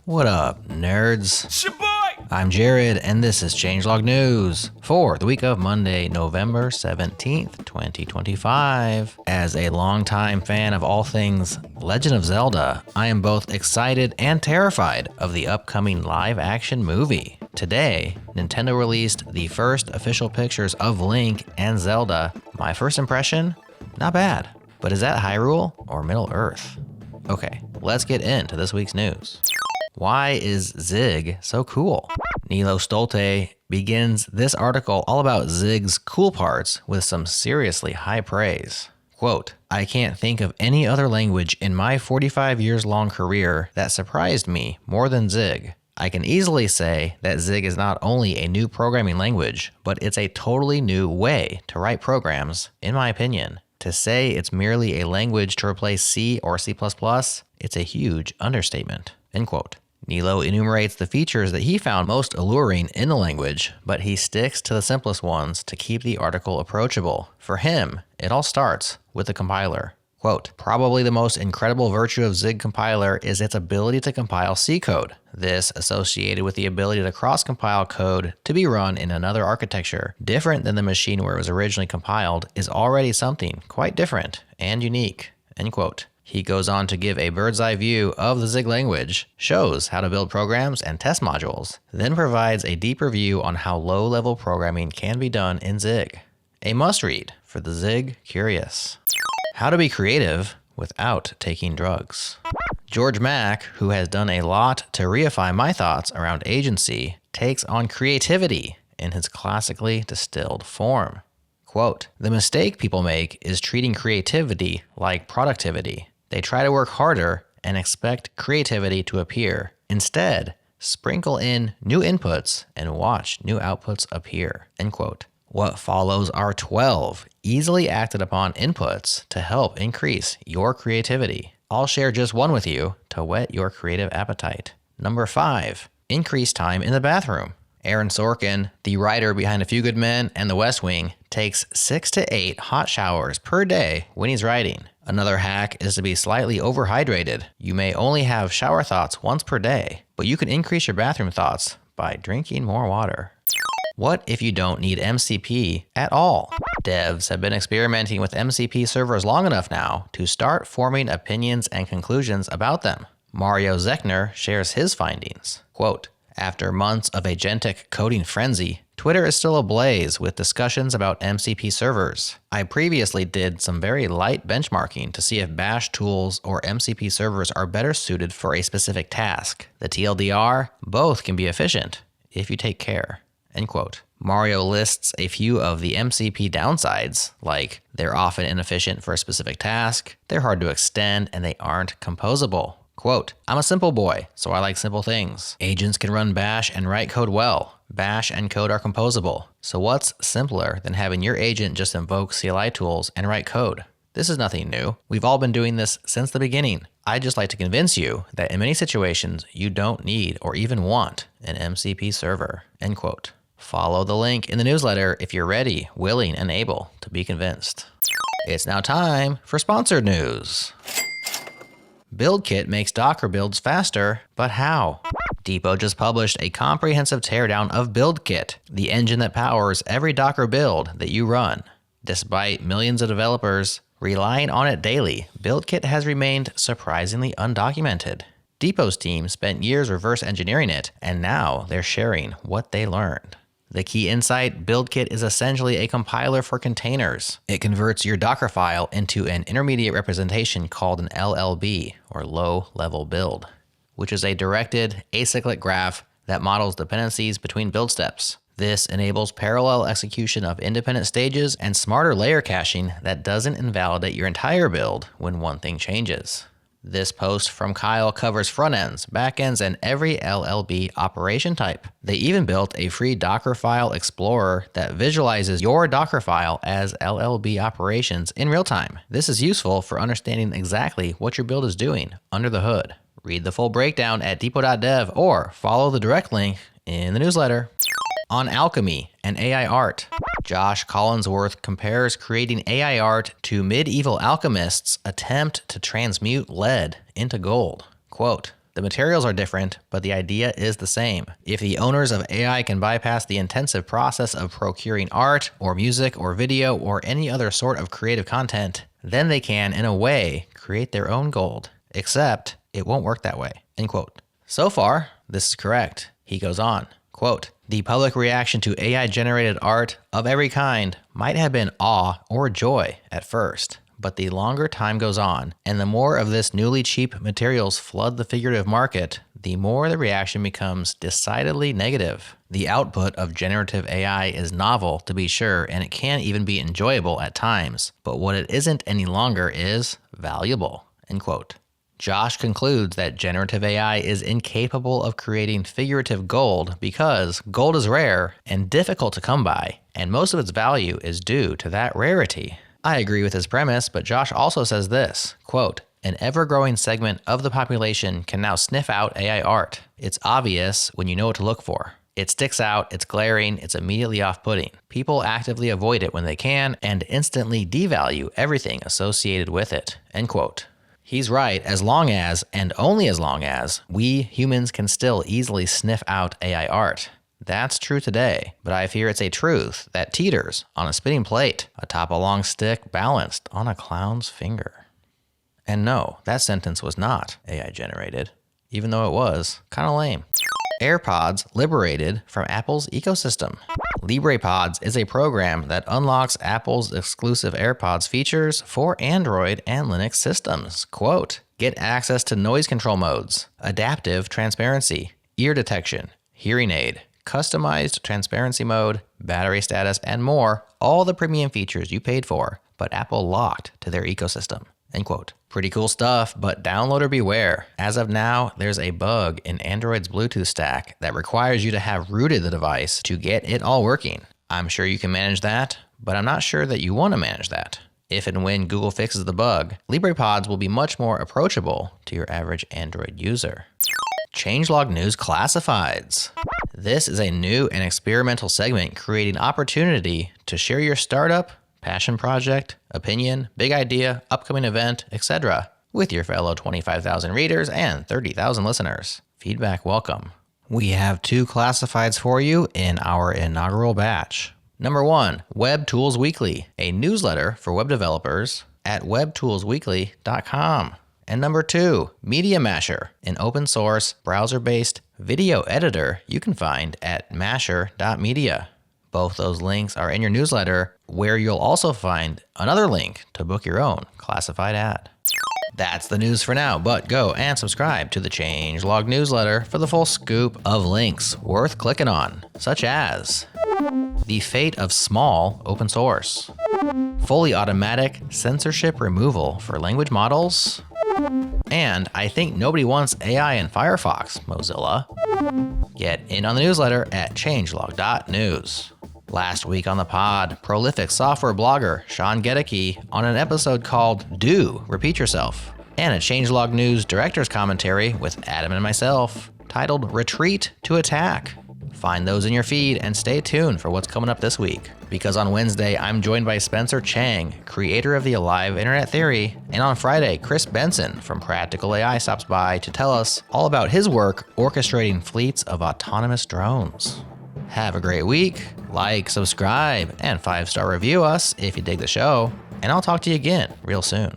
What up, nerds? I'm Jared, and this is Changelog News for the week of Monday, November 17th, 2025. As a longtime fan of all things Legend of Zelda, I am both excited and terrified of the upcoming live-action movie. Today, Nintendo released the first official pictures of Link and Zelda. My first impression? Not bad. But is that Hyrule or Middle-earth? Okay, let's get into this week's news. Why is Zig so cool? Nilo Stolte begins this article all about Zig's cool parts with some seriously high praise. Quote, "I can't think of any other language in my 45 years long career that surprised me more than Zig. I can easily say that Zig is not only a new programming language, but it's a totally new way to write programs, in my opinion. To say it's merely a language to replace C or C++, it's a huge understatement." End quote. Nilo enumerates the features that he found most alluring in the language, but he sticks to the simplest ones to keep the article approachable. For him, it all starts with the compiler. Quote, "Probably the most incredible virtue of Zig compiler is its ability to compile C code. This, associated with the ability to cross-compile code to be run in another architecture, different than the machine where it was originally compiled, is already something quite different and unique." End quote. He goes on to give a bird's eye view of the Zig language, shows how to build programs and test modules, then provides a deeper view on how low-level programming can be done in Zig. A must-read for the Zig curious. How to be creative without taking drugs. George Mack, who has done a lot to reify my thoughts around agency, takes on creativity in his classically distilled form. Quote, "The mistake people make is treating creativity like productivity. They try to work harder and expect creativity to appear. Instead, sprinkle in new inputs and watch new outputs appear." End quote. What follows are 12 easily acted upon inputs to help increase your creativity. I'll share just one with you to whet your creative appetite. Number 5, increase time in the bathroom. Aaron Sorkin, the writer behind A Few Good Men and The West Wing, takes 6 to 8 hot showers per day when he's writing. Another hack is to be slightly overhydrated. You may only have shower thoughts once per day, but you can increase your bathroom thoughts by drinking more water. What if you don't need MCP at all? Devs have been experimenting with MCP servers long enough now to start forming opinions and conclusions about them. Mario Zechner shares his findings. Quote, "After months of agentic coding frenzy, Twitter is still ablaze with discussions about MCP servers. I previously did some very light benchmarking to see if bash tools or MCP servers are better suited for a specific task. The TLDR, both can be efficient if you take care." End quote. Mario lists a few of the MCP downsides, like they're often inefficient for a specific task, they're hard to extend, and they aren't composable. Quote, "I'm a simple boy, so I like simple things. Agents can run bash and write code well. Bash and code are composable. So what's simpler than having your agent just invoke CLI tools and write code? This is nothing new. We've all been doing this since the beginning. I'd just like to convince you that in many situations, you don't need or even want an MCP server." End quote. Follow the link in the newsletter if you're ready, willing, and able to be convinced. It's now time for sponsored news. BuildKit makes Docker builds faster, but how? Depot just published a comprehensive teardown of BuildKit, the engine that powers every Docker build that you run. Despite millions of developers relying on it daily, BuildKit has remained surprisingly undocumented. Depot's team spent years reverse engineering it, and now they're sharing what they learned. The key insight, BuildKit is essentially a compiler for containers. It converts your Docker file into an intermediate representation called an LLB, or low-level build, which is a directed acyclic graph that models dependencies between build steps. This enables parallel execution of independent stages and smarter layer caching that doesn't invalidate your entire build when one thing changes. This post from Kyle covers front ends, back ends, and every LLB operation type. They even built a free Docker file explorer that visualizes your Docker file as LLB operations in real time. This is useful for understanding exactly what your build is doing under the hood. Read the full breakdown at depot.dev or follow the direct link in the newsletter. On alchemy and AI art. Josh Collinsworth compares creating AI art to medieval alchemists' attempt to transmute lead into gold. Quote, "The materials are different, but the idea is the same. If the owners of AI can bypass the intensive process of procuring art or music or video or any other sort of creative content, then they can, in a way, create their own gold. Except it won't work that way." End quote. So far, this is correct. He goes on, quote, "The public reaction to AI-generated art of every kind might have been awe or joy at first, but the longer time goes on, and the more of this newly cheap materials flood the figurative market, the more the reaction becomes decidedly negative. The output of generative AI is novel, to be sure, and it can even be enjoyable at times, but what it isn't any longer is valuable." End quote. Josh concludes that generative AI is incapable of creating figurative gold because gold is rare and difficult to come by, and most of its value is due to that rarity. I agree with his premise, but Josh also says this, quote, "An ever-growing segment of the population can now sniff out AI art. It's obvious when you know what to look for. It sticks out, it's glaring, it's immediately off-putting. People actively avoid it when they can and instantly devalue everything associated with it." End quote. He's right, as long as, and only as long as, we humans can still easily sniff out AI art. That's true today, but I fear it's a truth that teeters on a spinning plate atop a long stick balanced on a clown's finger. And no, that sentence was not AI generated, even though it was kind of lame. AirPods liberated from Apple's ecosystem. LibrePods is a program that unlocks Apple's exclusive AirPods features for Android and Linux systems. Quote, "Get access to noise control modes, adaptive transparency, ear detection, hearing aid, customized transparency mode, battery status, and more, all the premium features you paid for, but Apple locked to their ecosystem." End quote. Pretty cool stuff, but downloader beware. As of now, there's a bug in Android's Bluetooth stack that requires you to have rooted the device to get it all working. I'm sure you can manage that, but I'm not sure that you want to manage that. If and when Google fixes the bug, LibrePods will be much more approachable to your average Android user. Changelog News Classifieds. This is a new and experimental segment creating opportunity to share your startup, passion project, opinion, big idea, upcoming event, etc. with your fellow 25,000 readers and 30,000 listeners. Feedback welcome. We have 2 classifieds for you in our inaugural batch. Number 1, Web Tools Weekly, a newsletter for web developers at webtoolsweekly.com. And number 2, Media Masher, an open source, browser-based video editor you can find at masher.media. Both those links are in your newsletter, where you'll also find another link to book your own classified ad. That's the news for now, but go and subscribe to the Changelog newsletter for the full scoop of links worth clicking on, such as the fate of small open source, fully automatic censorship removal for language models, and I think nobody wants AI in Firefox, Mozilla. Get in on the newsletter at changelog.news. Last week on the pod, prolific software blogger Sean Gedeke on an episode called Do Repeat Yourself, and a Changelog News director's commentary with Adam and myself titled Retreat to Attack. Find those in your feed and stay tuned for what's coming up this week, because on Wednesday I'm joined by Spencer Chang, creator of the Alive Internet Theory, and on Friday Chris Benson from Practical AI stops by to tell us all about his work orchestrating fleets of autonomous drones. Have a great week, like, subscribe, and 5-star review us if you dig the show, and I'll talk to you again real soon.